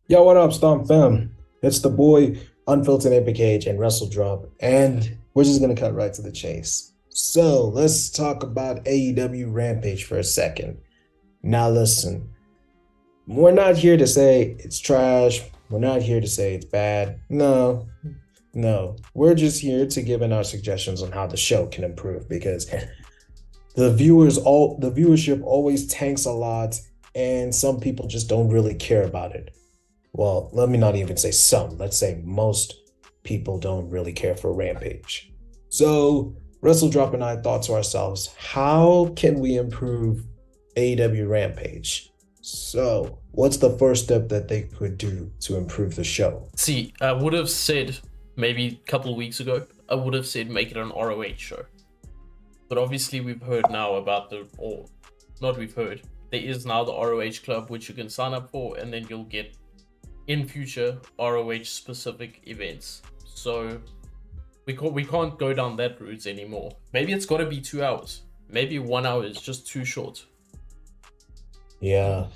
Yo, what up, Stomp fam? It's the boy Unfiltered MPKH and WrestleDrop, and we're just gonna cut right to the chase. So let's talk about AEW Rampage for a second. Now listen, we're not here to say it's trash. We're not here to say it's bad. No, no. We're just here to give in our suggestions on how the show can improve because the viewership always tanks a lot, and some people just don't really care about it. Well, let me not even say some. Let's say most people don't really care for Rampage. So, WrestleDrop and I thought to ourselves, how can we improve AEW Rampage? So, what's the first step that they could do to improve the show? See, I would have said maybe a couple of weeks ago, I would have said make it an ROH show. But obviously, we've heard now about or not we've heard, there is now the ROH club which you can sign up for, and then you'll get in future ROH specific events. So we can't go down that route anymore. Maybe it's got to be 2 hours. Maybe 1 hour is just too short. Yeah.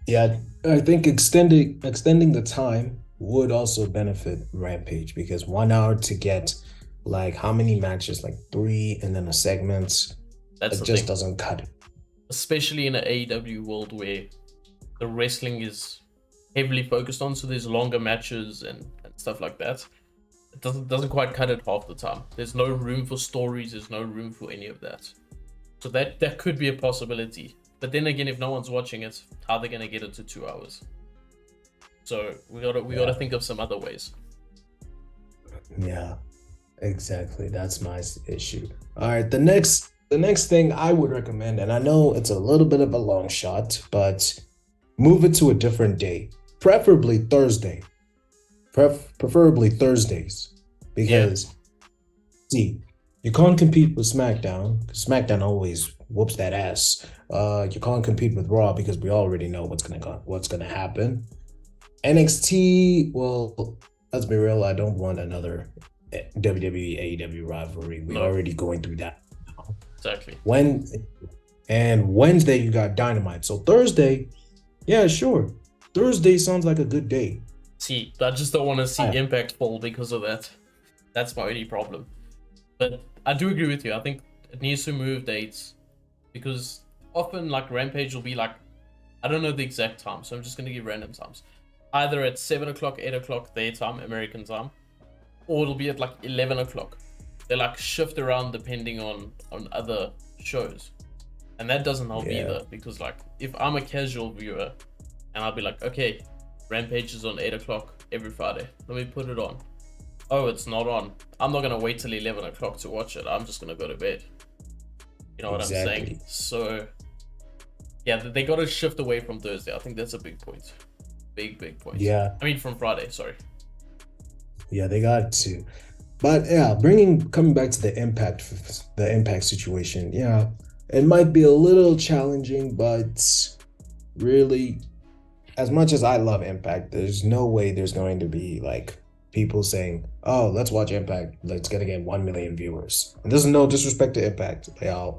Yeah, I think extending the time would also benefit Rampage because 1 hour to get like how many matches? Like three and then a segment. That's It the just thing. doesn't cut it. Especially in an AEW world where the wrestling is heavily focused on, so there's longer matches and stuff like that. It doesn't quite cut it half the time. There's no room for stories, there's no room for any of that. So that could be a possibility. But then again, if no one's watching it, how are they gonna get it to 2 hours? So we gotta Yeah, think of some other ways. yeah, exactly. That's my issue. All right, the next thing I would recommend, and I know it's a little bit of a long shot, but move it to a different day, preferably Thursday. Preferably Thursdays, Yeah, because see, you can't compete with SmackDown because SmackDown always whoops that ass. You can't compete with Raw because we already know what's gonna happen. NXT, well, let's be real, I don't want another WWE AEW rivalry. We're no, already going through that now. exactly. When and Wednesday you got Dynamite. So Thursday, yeah, sure. Thursday sounds like a good day. See, I just don't want to see I, Impact fall because of that. That's my only problem. But I do agree with you. I think it needs to move dates because often like Rampage will be like, I don't know the exact time, so I'm just gonna give random times. Either at 7 o'clock, 8 o'clock their time, American time, or it'll be at like 11 o'clock. They like shift around depending on other shows, and that doesn't help yeah, either because like if I'm a casual viewer and I'll be like, okay, Rampage is on 8 o'clock every Friday. Let me put it on. Oh, it's not on. I'm not gonna wait till 11 o'clock to watch it. I'm just gonna go to bed. You know what I'm saying? exactly. So yeah, they got to shift away from Thursday. I think that's a big point. Big point. Yeah, I mean from Friday. Sorry. yeah, they got to. But yeah, bringing coming back to the impact situation. Yeah, it might be a little challenging, but really, as much as I love Impact, there's no way there's going to be like people saying, "Oh, let's watch Impact. Let's get again 1 million viewers." And there's no disrespect to Impact.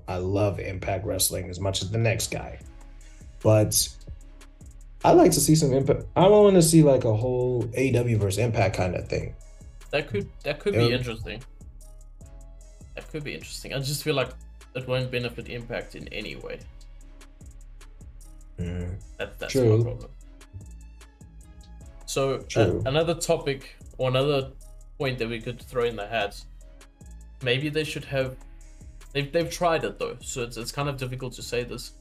I love Impact Wrestling as much as the next guy, but I like to see some Impact. I want to see like a whole AEW versus Impact kind of thing. That could be Um, interesting. That could be interesting. I just feel like it won't benefit Impact in any way. mm, That's my true, problem. So true. another topic or another point that we could throw in the hat. Maybe they should have. They've tried it though, so it's kind of difficult to say this.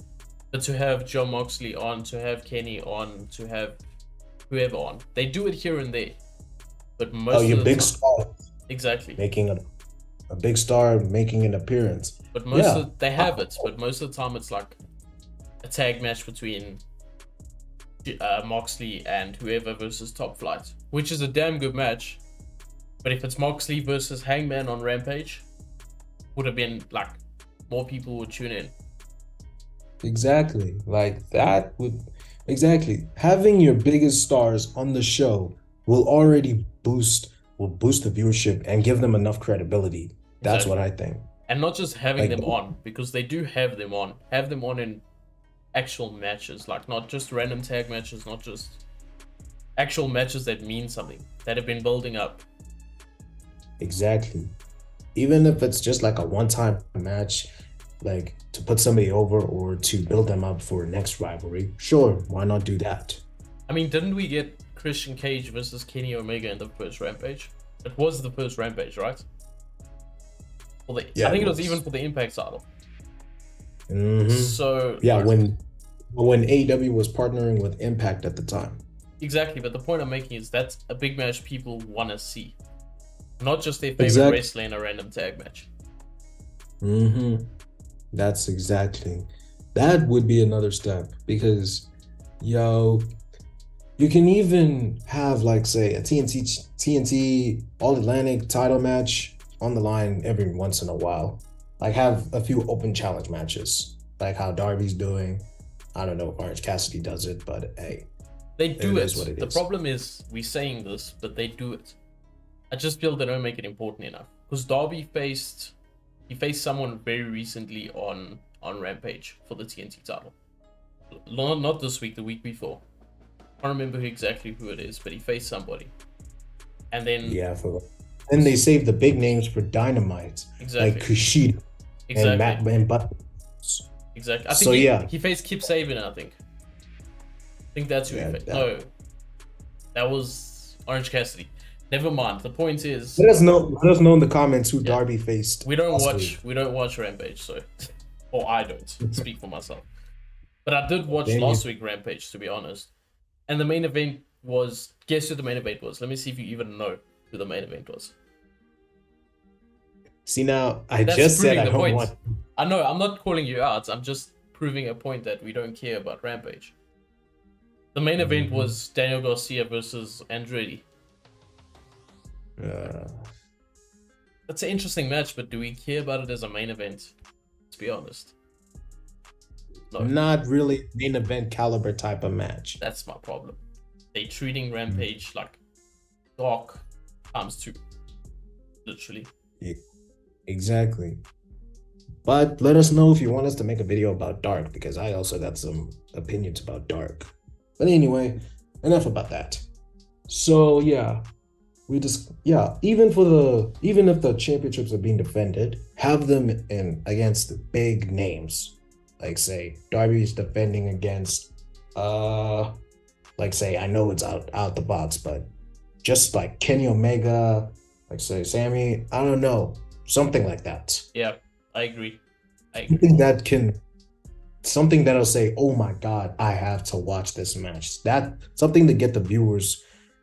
But to have John Moxley on, to have Kenny on, to have whoever on, they do it here and there, but Oh, most your of the big time, star exactly. making a big star making an appearance. But Yeah, they have it, but most of the time it's like a tag match between Moxley and whoever versus Top Flight, which is a damn good match. But if it's Moxley versus Hangman on Rampage, would have been like more people would tune in. exactly. Like that would exactly having your biggest stars on the show will boost the viewership and give them enough credibility. That's what Exactly. I think. And not just having Like them on, because they do have them on in actual matches, like not just random tag matches, not just actual matches that mean something, that have been building up. Exactly. Even if it's just like a one-time match, like to put somebody over or to build them up for next rivalry, sure, why not do that? I mean, didn't we get Christian Cage versus Kenny Omega in the first Rampage? It was the first Rampage, right? Yeah, I think it was even for the Impact title. Mm-hmm. So yeah, when AEW was partnering with Impact at the time. Exactly, but the point I'm making is that's a big match people want to see, not just their favorite wrestler in a random tag match. That's exactly. That would be another step because, yo, you can even have like say a TNT All Atlantic title match on the line every once in a while. Like have a few open challenge matches, like how Darby's doing. I don't know if Orange Cassidy does it, but hey, they do it. What it the is. problem is we're saying this, but they do it. I just feel they don't make it important enough because Darby faced someone very recently on Rampage for the TNT title. Not this week, the week before. I don't remember exactly who it is, but he faced somebody. And then then they saved the big names for Dynamite, exactly. like Kushida and Matt and Exactly. I think he faced Kip Sabian. I think that's who he faced. No, that was Orange Cassidy. Never mind. The point is, let us know in the comments who Darby faced. We don't watch Rampage, so or I don't speak for myself. But I did watch last week Rampage, to be honest. And the main event was, guess who the main event was? Let me see if you even know who the main event was. See, now that's just said I don't want. I know, I'm not calling you out. I'm just proving a point that we don't care about Rampage. The main event was Daniel Garcia versus Andretti. That's an interesting match, but do we care about it as a main event? To be honest. No. Not really main event caliber type of match. That's my problem. They treating Rampage like Dark ×2. Literally. Yeah, exactly. But let us know if you want us to make a video about Dark, because I also got some opinions about Dark. But anyway, enough about that. So yeah, even if the championships are being defended, have them in against the big names. Like say Darby's defending against like say, I know it's out the box, but just like Kenny Omega, like say Sammy, I don't know, something like that. Yeah, I agree. Something that'll say, oh my god, I have to watch this match. That something to get the viewers,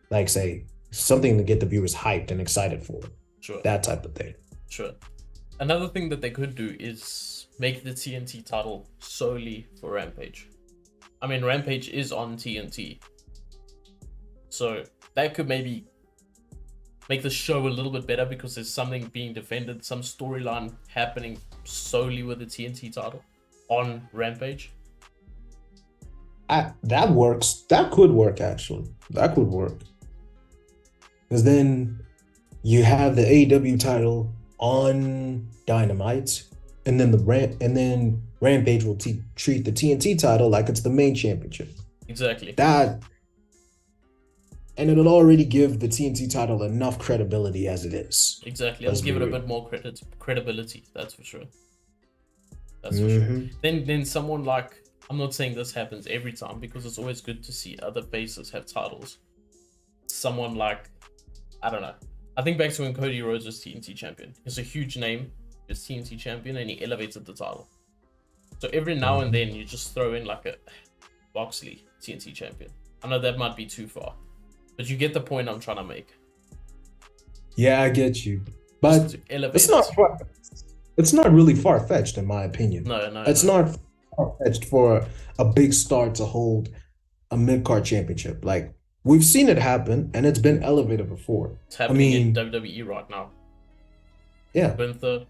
like say, something to get the viewers hyped and excited for. Sure. That type of thing. Sure. Another thing that they could do is make the TNT title solely for Rampage. I mean, Rampage is on TNT. So that could maybe make the show a little bit better because there's something being defended, some storyline happening solely with the TNT title on Rampage. That works. That could work, actually. That could work. Because then you have the AEW title on Dynamite, and then Rampage will treat the TNT title like it's the main championship. Exactly. And it'll already give the TNT title enough credibility as it is. Exactly. It'll give it a bit more credibility. That's for sure. That's for sure. Then someone like, I'm not saying this happens every time because it's always good to see other faces have titles. Someone like, I don't know. I think back to when Cody Rhodes was TNT champion. He's a huge name. He's TNT champion and he elevated the title. So every now and then you just throw in like a Boxley TNT champion. I know that might be too far, but you get the point I'm trying to make. Yeah, I get you. But it's not really far-fetched in my opinion. No. It's not far-fetched for a big star to hold a mid-card championship. Like, we've seen it happen, and it's been elevated before. It's happening in WWE right now. Yeah. Gunther,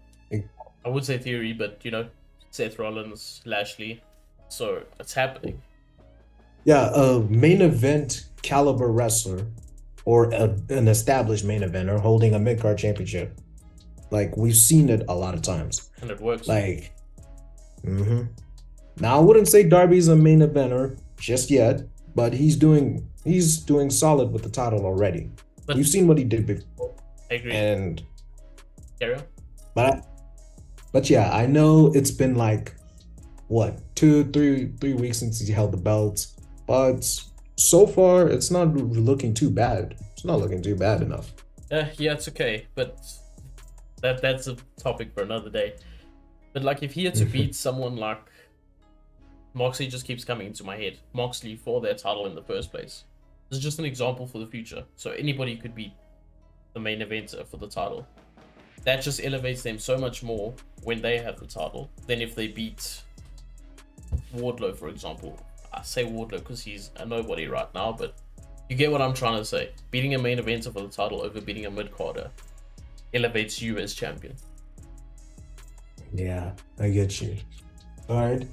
I would say Theory, but Seth Rollins, Lashley. So it's happening. Yeah, a main event caliber wrestler or an established main eventer holding a mid-card championship. Like, we've seen it a lot of times. And it works. Like, Now, I wouldn't say Darby's a main eventer just yet, but he's doing solid with the title already. But We've seen what he did before, I agree. and Carry on. but yeah, I know it's been like what 3 weeks since he held the belt, but so far it's not looking too bad. It's not looking too bad enough. Yeah, it's okay, but that's a topic for another day. But like, if he had to beat someone like Moxley, just keeps coming into my head. Moxley for their title in the first place. This is just an example for the future. So anybody could beat the main eventer for the title. That just elevates them so much more when they have the title than if they beat Wardlow, for example. I say Wardlow because he's a nobody right now, but you get what I'm trying to say. Beating a main eventer for the title over beating a mid-carder elevates you as champion. Yeah, I get you. All right.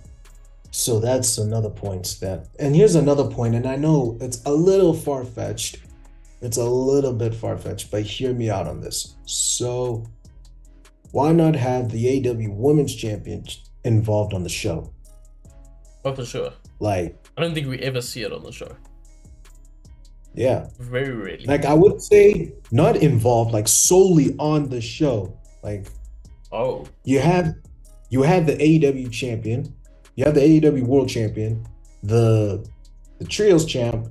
So that's another point and here's another point, and I know it's a little far-fetched. It's a little bit far-fetched, but hear me out on this. So why not have the AEW Women's Champion involved on the show? Oh, for sure. Like, I don't think we ever see it on the show. yeah. Very rarely. Like, I would say not involved, like solely on the show. Like, oh, you have the AEW champion, you have the AEW World Champion, the Trios champ,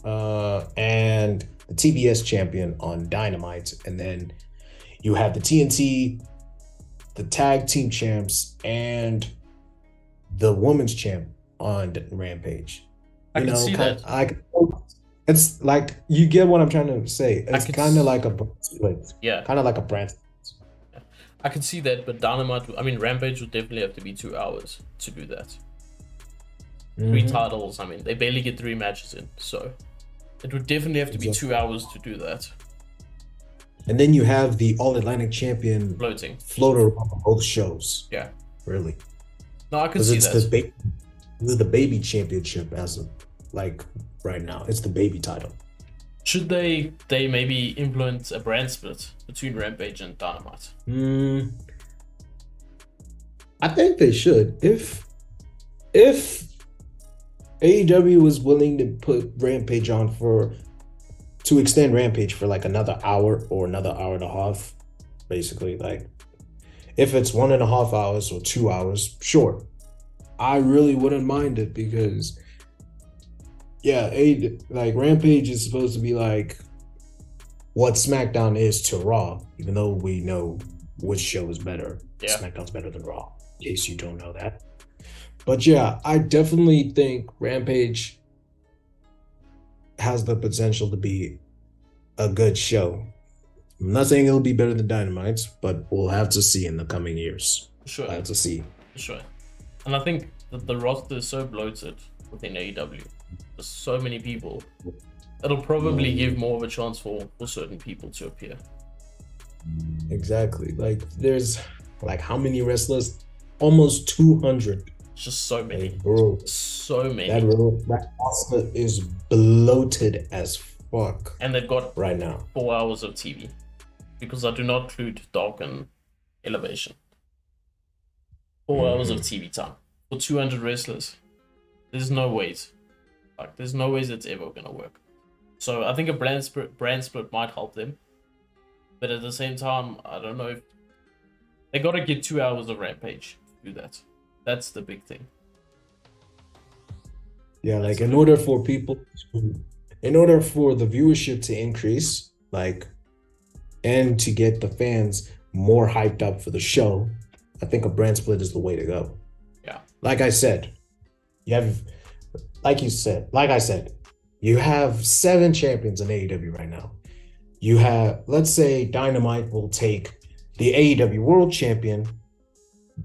and the TBS champion on Dynamite, and then you have the TNT, the tag team champs, and the women's champ on Rampage. I can see that. It's like, you get what I'm trying to say. It's kind of like a brand split. Yeah. Kind of like a brand split. I can see that, but Rampage would definitely have to be 2 hours to do that. 3 titles, they barely get 3 matches in, so it would definitely have to be 2 hours to do that. And then you have the All Atlantic champion floater on both shows. Yeah. Really. No, I can see that. It's the baby championship as of like right now. It's the baby title. Should they maybe implement a brand split between Rampage and Dynamite? I think they should. If AEW was willing to put Rampage on to extend Rampage for like another hour or another hour and a half, basically, like if it's 1.5 hours or 2 hours, sure. I really wouldn't mind it because yeah, like Rampage is supposed to be like what SmackDown is to Raw, even though we know which show is better. Yeah. SmackDown's better than Raw, in case you don't know that. But yeah, I definitely think Rampage has the potential to be a good show. I'm not saying it'll be better than Dynamite, but we'll have to see in the coming years. Sure. We'll have to see. Sure. And I think that the roster is so bloated within AEW. There's so many people. It'll probably give more of a chance for certain people to appear. Exactly. Like, there's like how many wrestlers? Almost 200. Just so many. Like, bro, so many. That roster is bloated as fuck. And they've got right now 4 hours of TV. Because I do not include Dark and Elevation. 4 hours of TV time for 200 wrestlers. There's no ways. Like, there's no ways it's ever gonna work. So I think a brand split might help them. But at the same time, I don't know if they gotta get 2 hours of Rampage to do that. That's the big thing. Yeah, like in order for the viewership to increase, like, and to get the fans more hyped up for the show, I think a brand split is the way to go. Yeah. Like I said, you have 7 champions in AEW right now. You have, let's say Dynamite will take the AEW World Champion,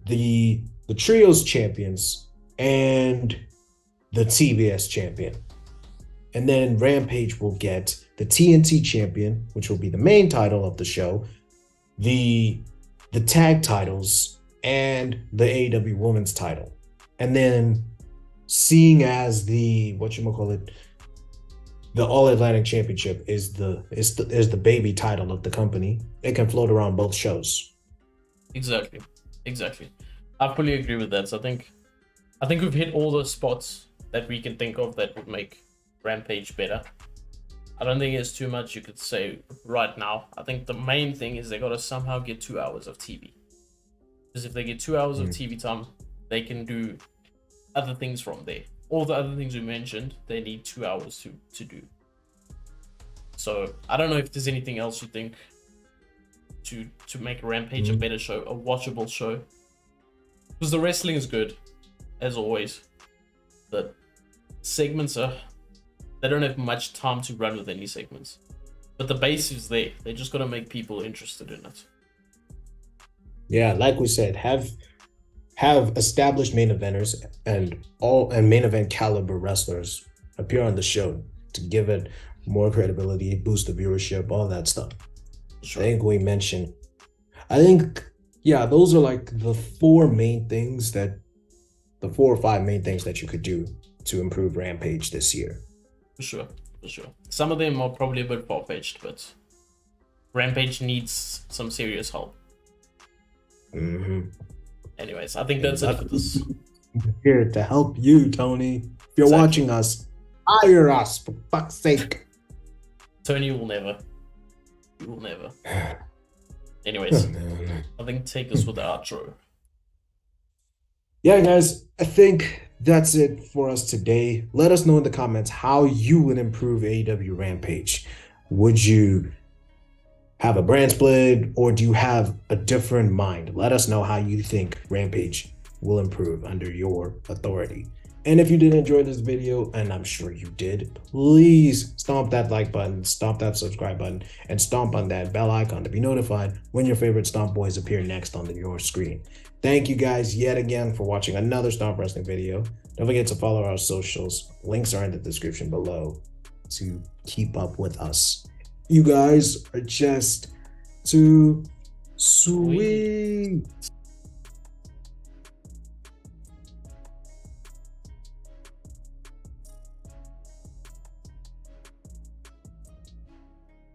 the Trios Champions, and the TBS Champion. And then Rampage will get the TNT Champion, which will be the main title of the show, the tag titles, and the AEW Women's title. And then, seeing as the All Atlantic Championship is the baby title of the company, it can float around both shows. Exactly. I fully agree with that. So I think we've hit all the spots that we can think of that would make Rampage better. I don't think there's too much you could say right now. I think the main thing is they gotta somehow get 2 hours of TV. Because if they get 2 hours of TV time, they can do other things from there. All the other things we mentioned, they need 2 hours to do. So I don't know if there's anything else you think to make Rampage a better show, a watchable show. Because the wrestling is good, as always. But segments they don't have much time to run with any segments. But the base is there. They just gotta make people interested in it. Yeah, like we said, have established main eventers and main event caliber wrestlers appear on the show to give it more credibility, boost the viewership, all that stuff. Sure. I think those are like the 4 or 5 main things that you could do to improve Rampage this year. For sure. Some of them are probably a bit far-fetched, but Rampage needs some serious help. Anyways, I think that's it for this. I'm here to help you, Tony. If you're watching us, hire us, for fuck's sake. Tony will never. He will never. Anyways, I think take us with the outro. Yeah, guys, I think that's it for us today. Let us know in the comments how you would improve AEW Rampage. Would you have a brand split, or do you have a different mind? Let us know how you think Rampage will improve under your authority. And if you did enjoy this video, and I'm sure you did, please stomp that like button, stomp that subscribe button, and stomp on that bell icon to be notified when your favorite Stomp Boys appear next on your screen. Thank you guys yet again for watching another Stomp Wrestling video. Don't forget to follow our socials. Links are in the description below to keep up with us. You guys are just too sweet.